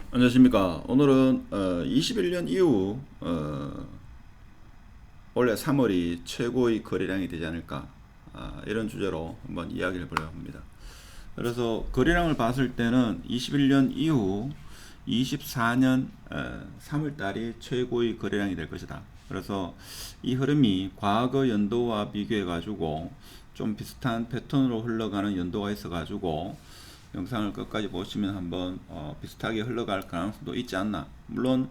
안녕하십니까. 오늘은 21년 이후 올해 3월이 최고의 거래량이 되지 않을까, 이런 주제로 한번 이야기를 해보려고 합니다. 그래서 거래량을 봤을 때는 21년 이후 24년 3월 달이 최고의 거래량이 될 것이다. 그래서 이 흐름이 과거 연도와 비교해 가지고 좀 비슷한 패턴으로 흘러가는 연도가 있어 가지고 영상을 끝까지 보시면 한번 비슷하게 흘러갈 가능성도 있지 않나. 물론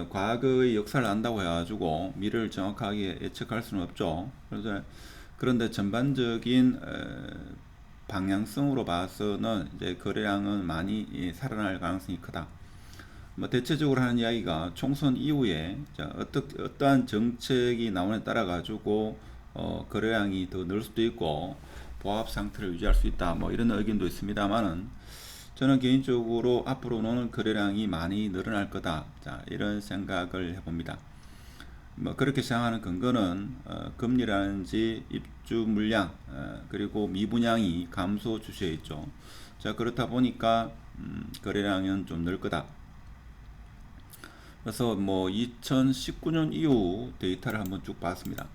과거의 역사를 안다고 해가지고 미래를 정확하게 예측할 수는 없죠. 그런데 전반적인 방향성으로 봐서는 이제 거래량은 많이 살아날 가능성이 크다. 뭐 대체적으로 하는 이야기가 총선 이후에 어떠한 정책이 나오느냐에 따라 가지고 거래량이 더 늘 수도 있고 보합 상태를 유지할 수 있다, 뭐 이런 의견도 있습니다만은 저는 개인적으로 앞으로는 거래량이 많이 늘어날 거다, 이런 생각을 해봅니다. 뭐 그렇게 생각하는 근거는 금리라든지 입주 물량, 그리고 미분양이 감소 추세에 있죠. 그렇다 보니까 거래량은 좀 늘 거다. 그래서 뭐 2019년 이후 데이터를 한번 쭉 봤습니다.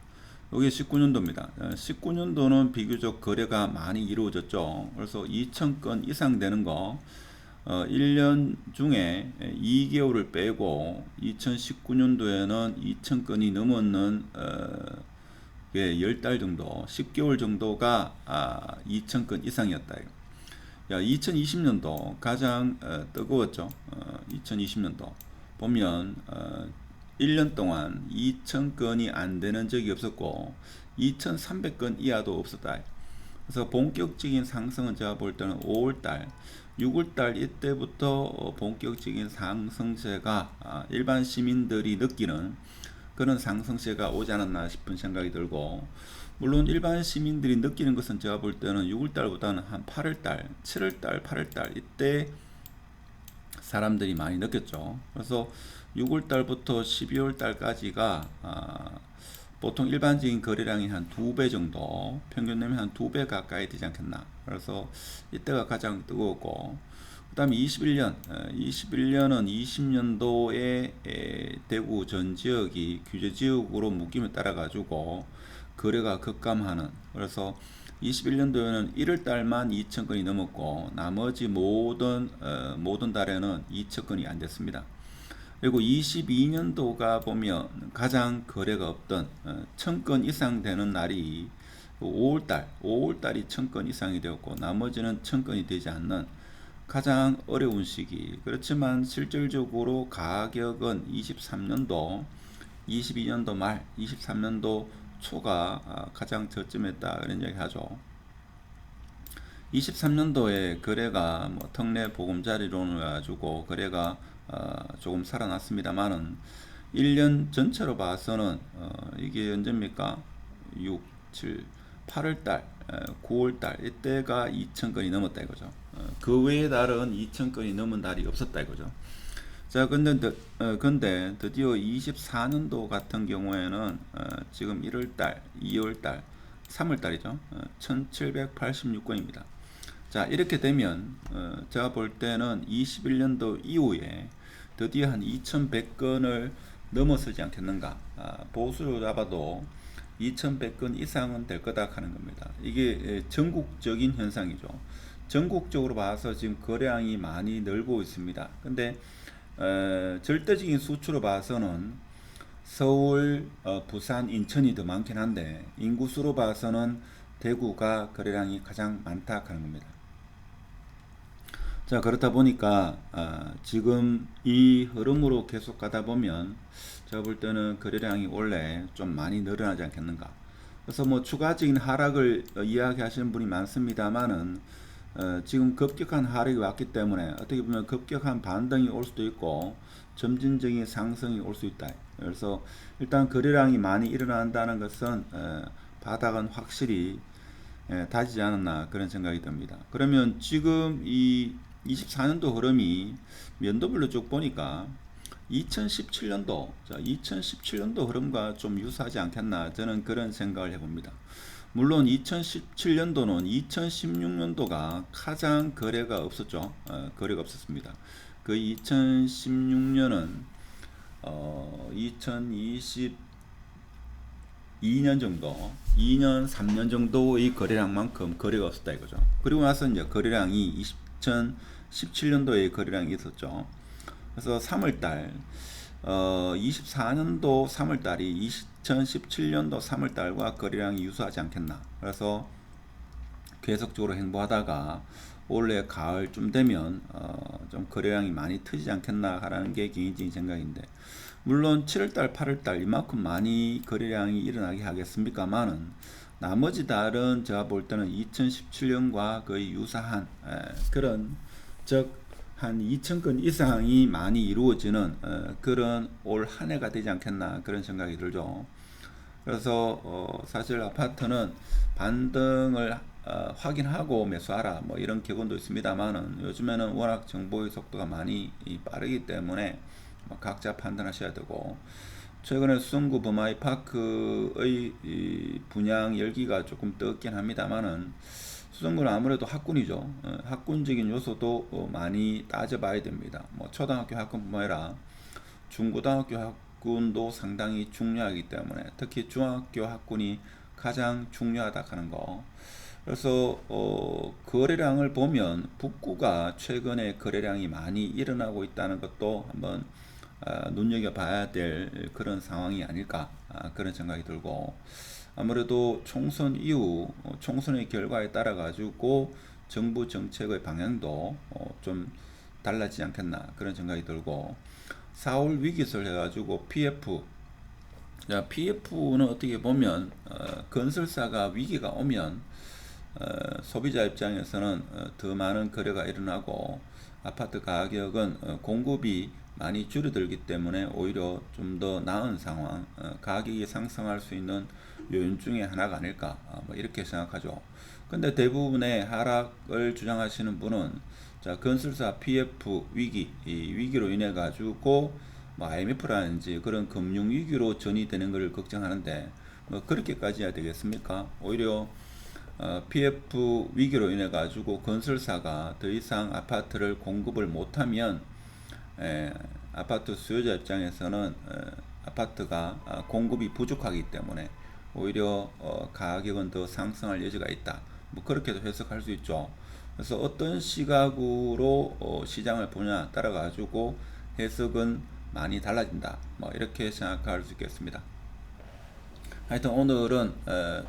여기 19년도입니다. 19년도는 비교적 거래가 많이 이루어졌죠. 그래서 2,000건 이상 되는 거 1년 중에 2개월을 빼고 2019년도에는 2,000건이 넘었는 10달 정도, 10개월 정도가 2,000건 이상이었다. 2020년도 가장 뜨거웠죠. 2020년도 보면 1년 동안 2,000건이 안 되는 적이 없었고 2,300건 이하도 없었다. 그래서 본격적인 상승은 제가 볼 때는 5월달, 6월달 이때부터 본격적인 상승세가 일반 시민들이 느끼는 그런 상승세가 오지 않았나 싶은 생각이 들고, 물론 일반 시민들이 느끼는 것은 제가 볼 때는 6월달보다는 한 8월달, 7월달, 8월달 이때 사람들이 많이 느꼈죠. 그래서 6월달부터 12월달까지가 보통 일반적인 거래량이 한 2배 정도, 평균 내면 한 2배 가까이 되지 않겠나. 그래서 이때가 가장 뜨거웠고, 그 다음에 21년은 20년도에 대구 전 지역이 규제 지역으로 묶임에 따라 가지고 거래가 급감하는, 그래서 21년도에는 1월 달만 2,000건이 넘었고 나머지 모든 달에는 2,000건이 안 됐습니다. 그리고 22년도가 보면 가장 거래가 없던 1,000건 이상 되는 날이 5월달이 1,000건 이상이 되었고 나머지는 1,000건이 되지 않는 가장 어려운 시기. 그렇지만 실질적으로 가격은 23년도, 22년도 말, 23년도 초가 가장 저점했다, 그런 이야기 하죠. 23년도에 거래가 뭐 특례 보금자리론을 가지고 거래가 조금 살아났습니다만은 1년 전체로 봐서는 이게 언제입니까? 6, 7, 8월달, 9월달 이때가 2,000건이 넘었다 이거죠. 그 외의 달은 2,000건이 넘은 달이 없었다 이거죠. 근데 드디어 24년도 같은 경우에는 지금 1월달, 2월달, 3월달이죠. 1786건입니다. 이렇게 되면 제가 볼 때는 21년도 이후에 드디어 한 2100건을 넘어서지 않겠는가. 보수로 잡아도 2100건 이상은 될 거다 하는 겁니다. 이게 전국적인 현상이죠. 전국적으로 봐서 지금 거래량이 많이 늘고 있습니다. 근데 절대적인 수치로 봐서는 서울, 부산, 인천이 더 많긴 한데 인구수로 봐서는 대구가 거래량이 가장 많다 하는 겁니다. 그렇다 보니까 지금 이 흐름으로 계속 가다 보면 제가 볼 때는 거래량이 원래 좀 많이 늘어나지 않겠는가. 그래서 뭐 추가적인 하락을 이야기하시는 분이 많습니다만은 지금 급격한 하락이 왔기 때문에 어떻게 보면 급격한 반등이 올 수도 있고 점진적인 상승이 올 수 있다. 그래서 일단 거래량이 많이 일어난다는 것은 바닥은 확실히 다지지 않았나, 그런 생각이 듭니다. 그러면 지금 이 24년도 흐름이 연도별로 쭉 보니까 2017년도 흐름과 좀 유사하지 않겠나, 저는 그런 생각을 해봅니다. 물론 2017년도는 2016년도가 가장 거래가 없었죠. 거래가 없었습니다. 그 2016년은 2022년 정도, 2년, 3년 정도의 거래량만큼 거래가 없었다 이거죠. 그리고 나서 이제 거래량이 2017년도에 거래량이 있었죠. 그래서 3월달 24년도 3월달이 2017년도 3월달과 거래량이 유사하지 않겠나. 그래서 계속적으로 행보하다가 올해 가을쯤 되면 좀 거래량이 많이 트지 않겠나 하라는 게 개인적인 생각인데, 물론 7월달 8월달 이만큼 많이 거래량이 일어나게 하겠습니까만은 나머지 달은 제가 볼 때는 2017년과 거의 유사한 그런, 즉 한 2,000건 이상이 많이 이루어지는 그런 올 한 해가 되지 않겠나 그런 생각이 들죠. 그래서 사실 아파트는 반등을 확인하고 매수하라 뭐 이런 격언도 있습니다만은, 요즘에는 워낙 정보의 속도가 많이 빠르기 때문에 각자 판단하셔야 되고, 최근에 수성구 범아이파크의 분양 열기가 조금 뜨겁긴 합니다만은, 수성구는 아무래도 학군이죠. 학군적인 요소도 많이 따져봐야 됩니다. 뭐 초등학교 학군뿐만 아니라 중고등학교 학군도 상당히 중요하기 때문에, 특히 중학교 학군이 가장 중요하다 하는 거. 그래서 거래량을 보면 북구가 최근에 거래량이 많이 일어나고 있다는 것도 한번 눈여겨봐야 될 그런 상황이 아닐까 그런 생각이 들고, 아무래도 총선 이후 총선의 결과에 따라 가지고 정부 정책의 방향도 좀 달라지지 않겠나 그런 생각이 들고, 4월 위기설 해가지고 PF는 어떻게 보면 건설사가 위기가 오면 소비자 입장에서는 더 많은 거래가 일어나고, 아파트 가격은 공급이 많이 줄어들기 때문에 오히려 좀 더 나은 상황, 가격이 상승할 수 있는 요인 중에 하나가 아닐까 뭐 이렇게 생각하죠. 근데 대부분의 하락을 주장하시는 분은 건설사 PF 위기, 이 위기로 인해 가지고 뭐 IMF라든지 그런 금융 위기로 전이되는 것을 걱정하는데, 뭐 그렇게까지 해야 되겠습니까? 오히려 PF 위기로 인해 가지고 건설사가 더 이상 아파트를 공급을 못하면 아파트 수요자 입장에서는 아파트가 공급이 부족하기 때문에 오히려 가격은 더 상승할 여지가 있다. 뭐 그렇게도 해석할 수 있죠. 그래서 어떤 시각으로 시장을 보냐 따라 가지고 해석은 많이 달라진다. 뭐 이렇게 생각할 수 있겠습니다. 하여튼 오늘은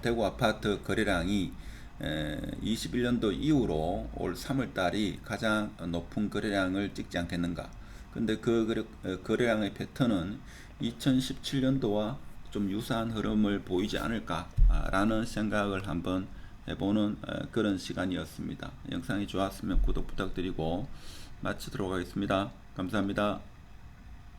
대구 아파트 거래량이 21년도 이후로 올 3월달이 가장 높은 거래량을 찍지 않겠는가. 근데 그 거래량의 패턴은 2017년도와 좀 유사한 흐름을 보이지 않을까라는 생각을 한번 해보는 그런 시간이었습니다. 영상이 좋았으면 구독 부탁드리고 마치도록 하겠습니다. 감사합니다.